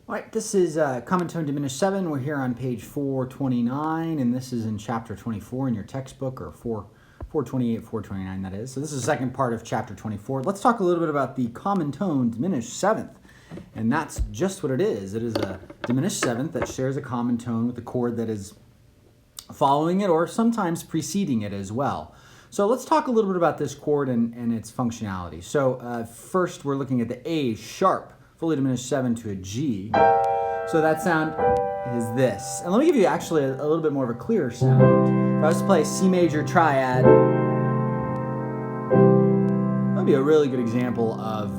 All right, this is Common Tone Diminished 7. We're here on page 429, and this is in chapter 24 in your textbook, or 428, 429, that is. So this is the second part of chapter 24. Let's talk a little bit about the common tone diminished seventh. And that's just what it is. It is a diminished seventh that shares a common tone with the chord that is following it or sometimes preceding it as well. So let's talk a little bit about this chord and its functionality. So first we're looking at the A sharp, fully diminished 7 to a G. So that sound is this. And let me give you actually a little bit more of a clearer sound. If I was to play C major triad, that would be a really good example of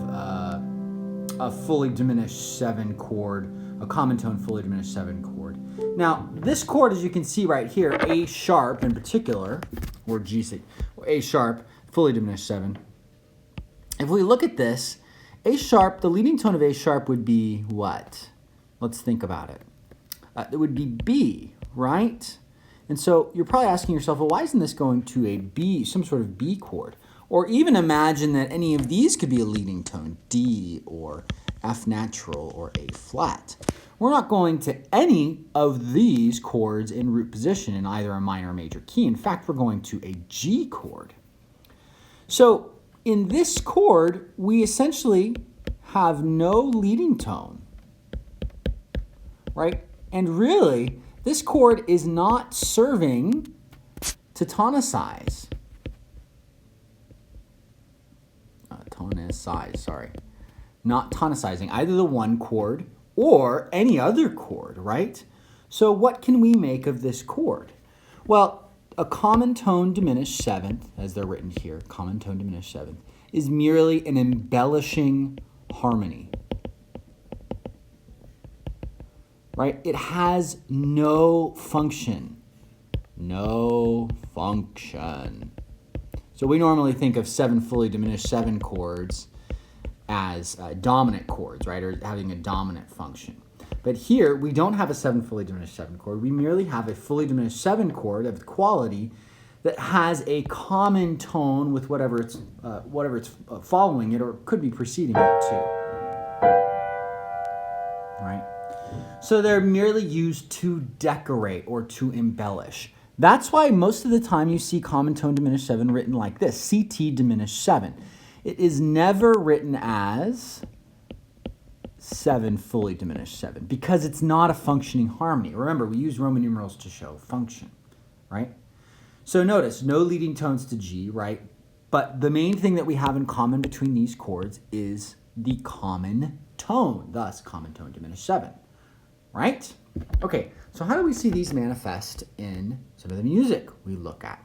a fully diminished 7 chord, a common tone fully diminished 7 chord. Now, this chord, as you can see right here, A sharp in particular, or G, or A sharp, fully diminished 7. If we look at this, A sharp, the leading tone of A sharp would be what? Let's think about it. It would be B, right? And so you're probably asking yourself, well, why isn't this going to a B, some sort of B chord? Or even imagine that any of these could be a leading tone, D or F natural or A flat. We're not going to any of these chords in root position in either a minor or major key. In fact, we're going to a G chord. So in this chord, we essentially have no leading tone, right? And really, this chord is not serving to tonicize. Not tonicizing either the one chord or any other chord, right? So what can we make of this chord? Well, a common tone diminished seventh, as they're written here, common tone diminished seventh, is merely an embellishing harmony, right? It has no function. No function. So we normally think of 7 fully diminished 7 chords as dominant chords, right, or having a dominant function. But here, we don't have a 7 fully diminished 7 chord. We merely have a fully diminished 7 chord of quality that has a common tone with whatever it's following it, or could be preceding it too. Right? So they're merely used to decorate or to embellish. That's why most of the time you see common tone diminished 7 written like this, CT diminished 7. It is never written as 7 fully diminished 7 because it's not a functioning harmony. Remember, we use Roman numerals to show function, right? So notice, no leading tones to G, right? But the main thing that we have in common between these chords is the common tone, thus common tone diminished 7, right? Okay, so how do we see these manifest in some of the music we look at?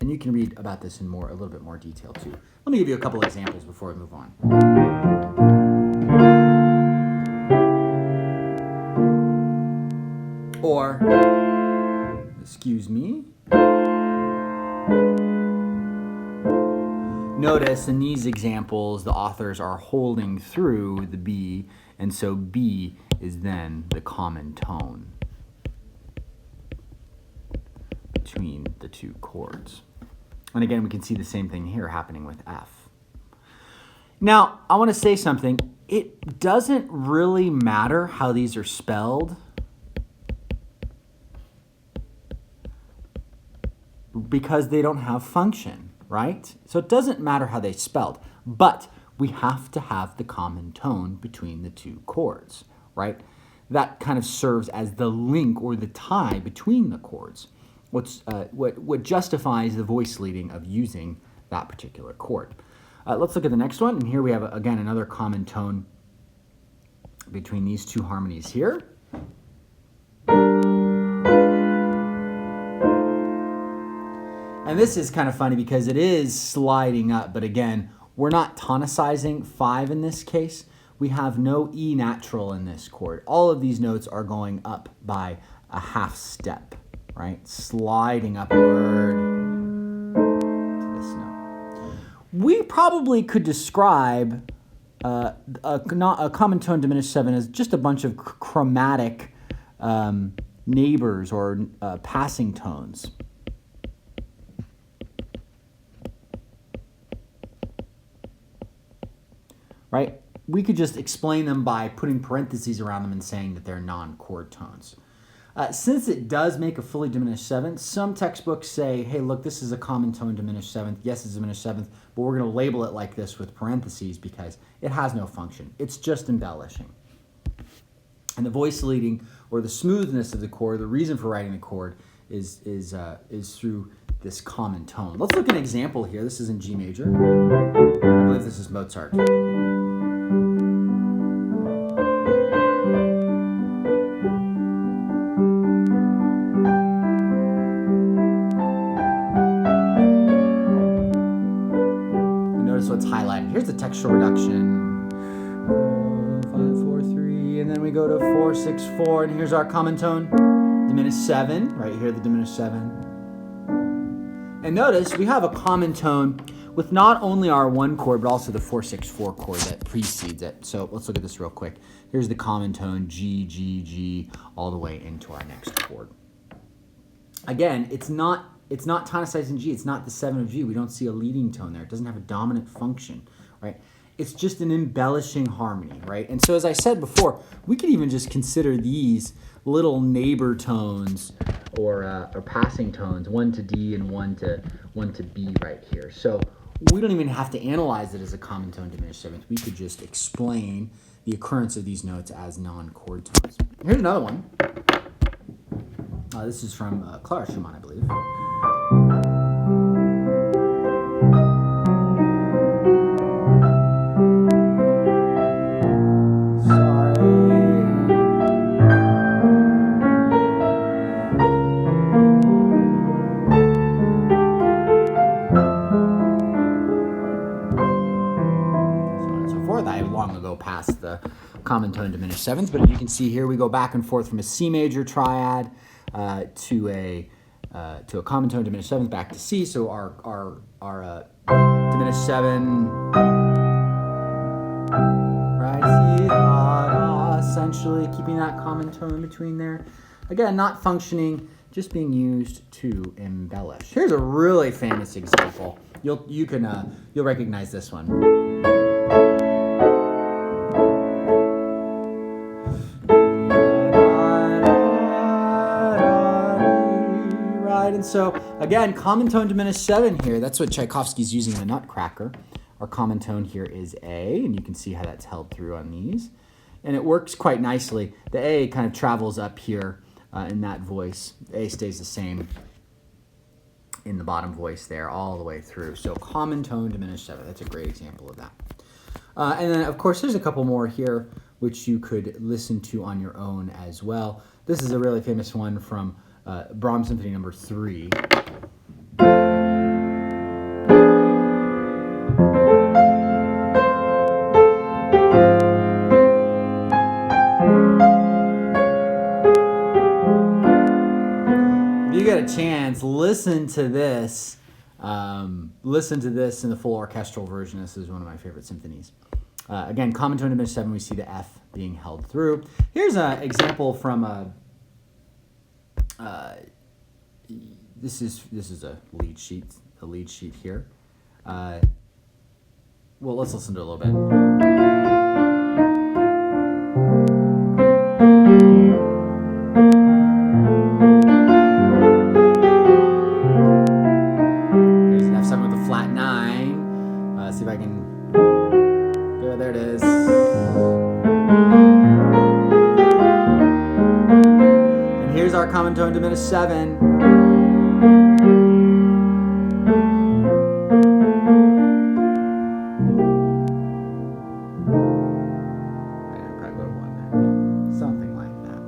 And you can read about this in a little bit more detail too. Let me give you a couple examples before we move on. Or, excuse me. Notice in these examples, the authors are holding through the B, and so B is then the common tone between the two chords. And again, we can see the same thing here happening with F. Now, I want to say something. It doesn't really matter how these are spelled because they don't have function, right? So it doesn't matter how they spelled, but we have to have the common tone between the two chords, right? That kind of serves as the link or the tie between the chords. What justifies the voice leading of using that particular chord. Let's look at the next one, and here we have, again, another common tone between these two harmonies here. And this is kind of funny because it is sliding up, but again, we're not tonicizing 5 in this case. We have no E natural in this chord. All of these notes are going up by a half step, right? Sliding upward to this note. We probably could describe a common tone diminished 7 as just a bunch of chromatic neighbors or passing tones. Right? we could just explain them by putting parentheses around them and saying that they're non-chord tones. Since it does make a fully diminished seventh, some textbooks say, hey, look, this is a common tone diminished seventh. Yes, it's a diminished seventh, but we're going to label it like this with parentheses because it has no function. It's just embellishing. And the voice leading or the smoothness of the chord, the reason for writing the chord is through this common tone. Let's look at an example here. This is in G major. I believe this is Mozart. Notice what's highlighted. Here's the textual reduction. 5, 4, 3, and then we go to 4, 6, 4, and here's our common tone. Diminished 7, right here, the diminished 7. And notice we have a common tone with not only our 1 chord, but also the 4, 6, 4 chord that precedes it. So let's look at this real quick. Here's the common tone, G, G, G, all the way into our next chord. Again, it's not tonicized in G. It's not the 7 of G. We don't see a leading tone there. It doesn't have a dominant function, right? It's just an embellishing harmony, right? And so as I said before, we could even just consider these little neighbor tones or passing tones, one to D and one to B right here. So we don't even have to analyze it as a common tone diminished seventh. We could just explain the occurrence of these notes as non-chord tones. Here's another one. This is from Clara Schumann, I believe. Past the common tone diminished seventh, but you can see here we go back and forth from a C major triad to a common tone diminished seventh back to C. So our diminished 7, right? Essentially keeping that common tone between there. Again, not functioning, just being used to embellish. Here's a really famous example. You'll recognize this one. And so, again, common tone diminished 7 here. That's what Tchaikovsky's using in the Nutcracker. Our common tone here is A, and you can see how that's held through on these. And it works quite nicely. The A kind of travels up here in that voice. A stays the same in the bottom voice there all the way through. So common tone diminished 7. That's a great example of that. And then, of course, there's a couple more here which you could listen to on your own as well. This is a really famous one from Brahms Symphony No. 3. If you get a chance, listen to this. Listen to this in the full orchestral version. This is one of my favorite symphonies. Again, common tone diminished 7. We see the F being held through. Here's an example from a. This is a lead sheet here. Well, let's listen to it a little bit. Here's an F7 with a flat 9. See if I can. There it is. Here's our common tone diminished 7. Something like that.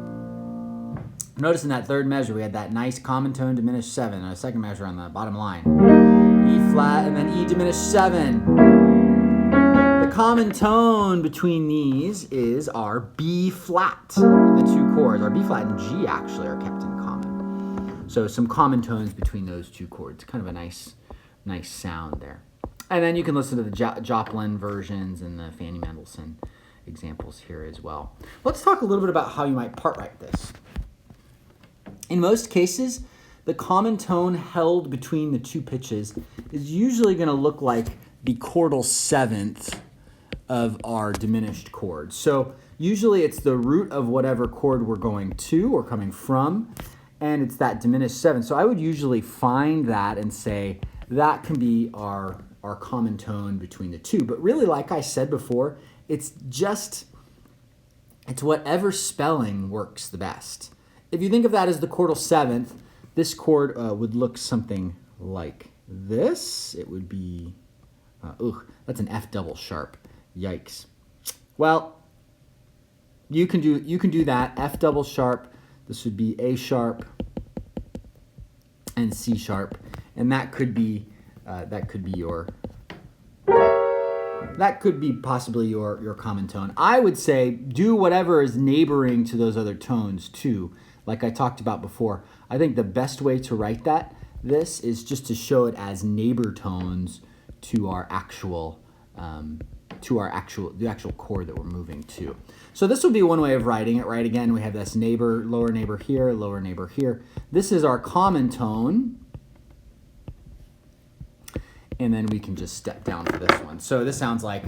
Notice in that third measure we had that nice common tone diminished 7. Our second measure on the bottom line. E flat and then E diminished 7. The common tone between these is our B flat in the two chords. Our B flat and G actually are kept in common. So some common tones between those two chords. Kind of a nice sound there. And then you can listen to the Joplin versions and the Fanny Mendelssohn examples here as well. Let's talk a little bit about how you might part write this. In most cases, the common tone held between the two pitches is usually going to look like the chordal seventh of our diminished chord. So usually it's the root of whatever chord we're going to or coming from, and it's that diminished 7. So I would usually find that and say that can be our common tone between the two. But really, like I said before, it's whatever spelling works the best. If you think of that as the chordal 7th, this chord would look something like this. It would be, that's an F double sharp. Yikes. Well, you can do that. F double sharp. This would be A sharp and C sharp, and that could be possibly your common tone. I would say do whatever is neighboring to those other tones too. Like I talked about before, I think the best way to write this is just to show it as neighbor tones to the actual chord that we're moving to. So this would be one way of writing it, right? Again, we have this neighbor, lower neighbor here, lower neighbor here. This is our common tone. And then we can just step down for this one. So this sounds like,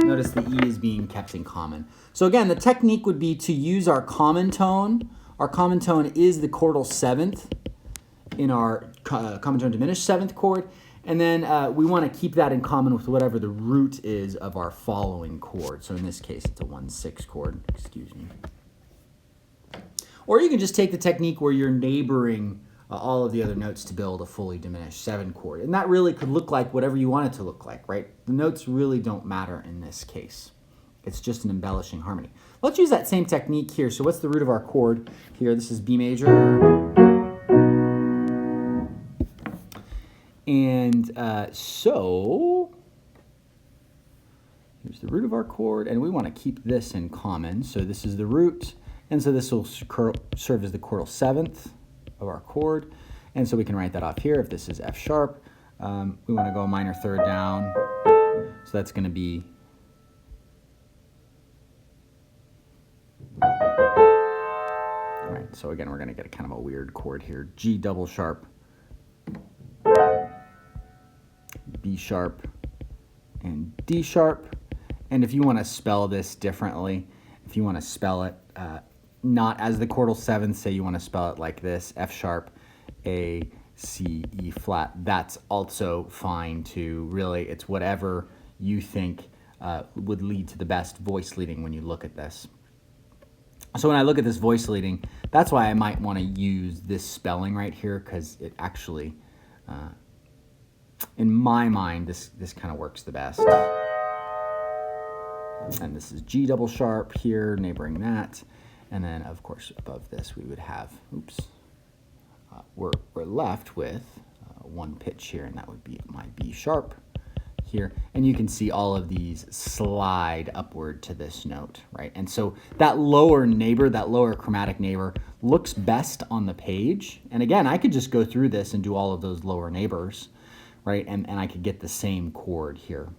notice the E is being kept in common. So again, the technique would be to use our common tone. Our common tone is the chordal 7th in our common tone diminished 7th chord. And then we want to keep that in common with whatever the root is of our following chord. So in this case, it's a 1/6 chord, excuse me. Or you can just take the technique where you're neighboring all of the other notes to build a fully diminished 7 chord. And that really could look like whatever you want it to look like, right? The notes really don't matter in this case. It's just an embellishing harmony. Let's use that same technique here. So what's the root of our chord here? This is B major. And so here's the root of our chord, and we want to keep this in common. So this is the root, and so this will serve as the chordal 7th of our chord. And so we can write that off here. If this is F sharp, we want to go a minor third down. So that's going to be all right. So again, we're going to get a kind of a weird chord here. G double sharp, B sharp, and D sharp. And if you want to spell this differently, if you want to spell it not as the chordal 7th, say you want to spell it like this, F sharp, A, C, E flat, that's also fine too. Really, it's whatever you think would lead to the best voice leading when you look at this. So when I look at this voice leading, that's why I might want to use this spelling right here, because it actually, in my mind, this kind of works the best. And this is G double sharp here, neighboring that. And then, of course, above this, we would have, we're left with one pitch here, and that would be my B sharp here. And you can see all of these slide upward to this note, right? And so that lower neighbor, that lower chromatic neighbor, looks best on the page. And again, I could just go through this and do all of those lower neighbors, right? And I could get the same chord here.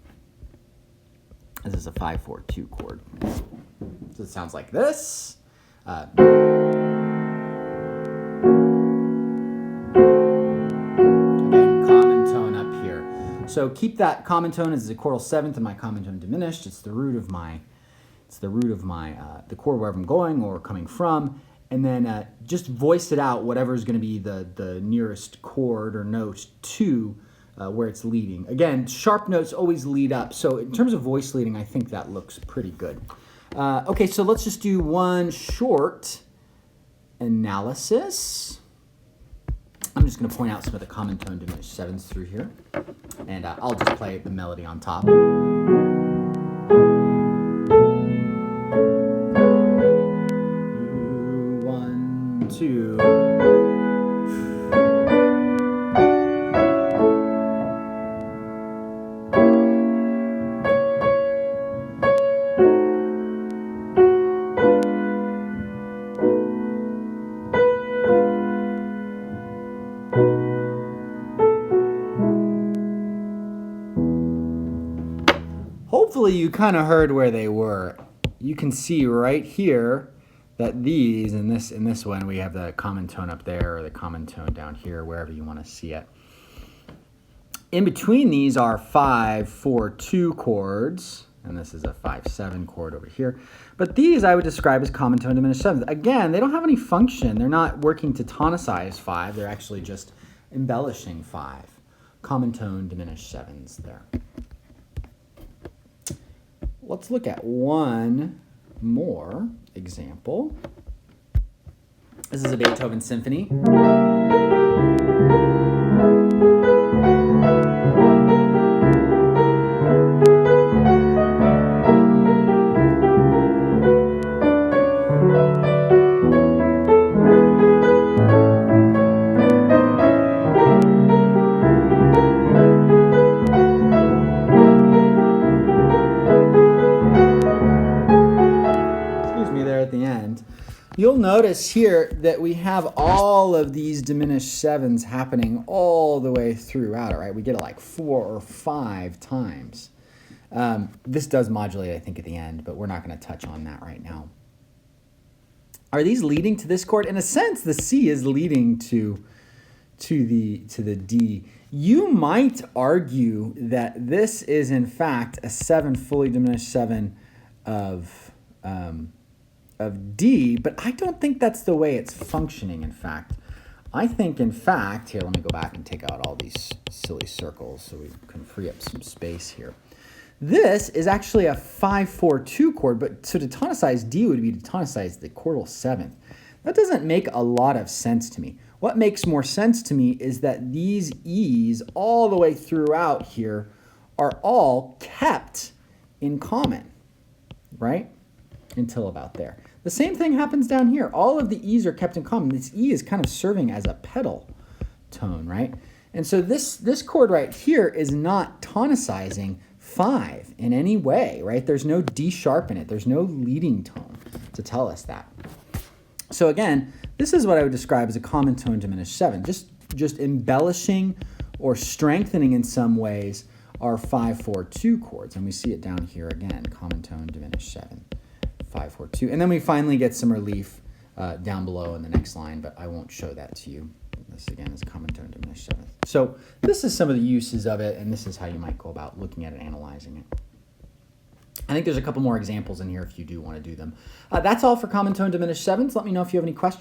This is a 5/4-2 chord. So it sounds like this. Again, common tone up here. So keep that common tone as the chordal 7th and my common tone diminished. It's the root of the chord wherever I'm going or coming from. And then just voice it out, whatever is going to be the nearest chord or note to where it's leading. Again, sharp notes always lead up. So in terms of voice leading, I think that looks pretty good. Okay, so let's just do one short analysis. I'm just going to point out some of the common tone diminished 7s through here. And I'll just play the melody on top. 1, 2. Hopefully you kind of heard where they were. You can see right here that these, in this one, we have the common tone up there or the common tone down here, wherever you want to see it. In between these are 5, 4, 2 chords, and this is a 5, 7 chord over here. But these I would describe as common tone diminished sevenths. Again, they don't have any function. They're not working to tonicize 5. They're actually just embellishing 5. Common tone diminished sevenths there. Let's look at one more example. This is a Beethoven symphony. You'll notice here that we have all of these diminished sevens happening all the way throughout it, right? We get it like 4 or 5 times. This does modulate, I think, at the end, but we're not going to touch on that right now. Are these leading to this chord? In a sense, the C is leading to the D. You might argue that this is, in fact, a 7 fully diminished 7 of D, but I don't think that's the way it's functioning, in fact. I think, in fact, here, let me go back and take out all these silly circles so we can free up some space here. This is actually a 5-4-2 chord, but so to tonicize D would be to tonicize the chordal 7th. That doesn't make a lot of sense to me. What makes more sense to me is that these E's all the way throughout here are all kept in common, right? Until about there. The same thing happens down here. All of the E's are kept in common. This E is kind of serving as a pedal tone, right? And so this chord right here is not tonicizing 5 in any way, right? There's no D sharp in it. There's no leading tone to tell us that. So again, this is what I would describe as a common tone diminished 7. Just embellishing or strengthening in some ways our 5-4-2 chords. And we see it down here again, common tone diminished 7. 5-4-2, and then we finally get some relief down below in the next line, but I won't show that to you. This again is a common tone diminished 7th. So this is some of the uses of it, and this is how you might go about looking at it, analyzing it. I think there's a couple more examples in here if you do want to do them. That's all for common tone diminished 7ths. Let me know if you have any questions.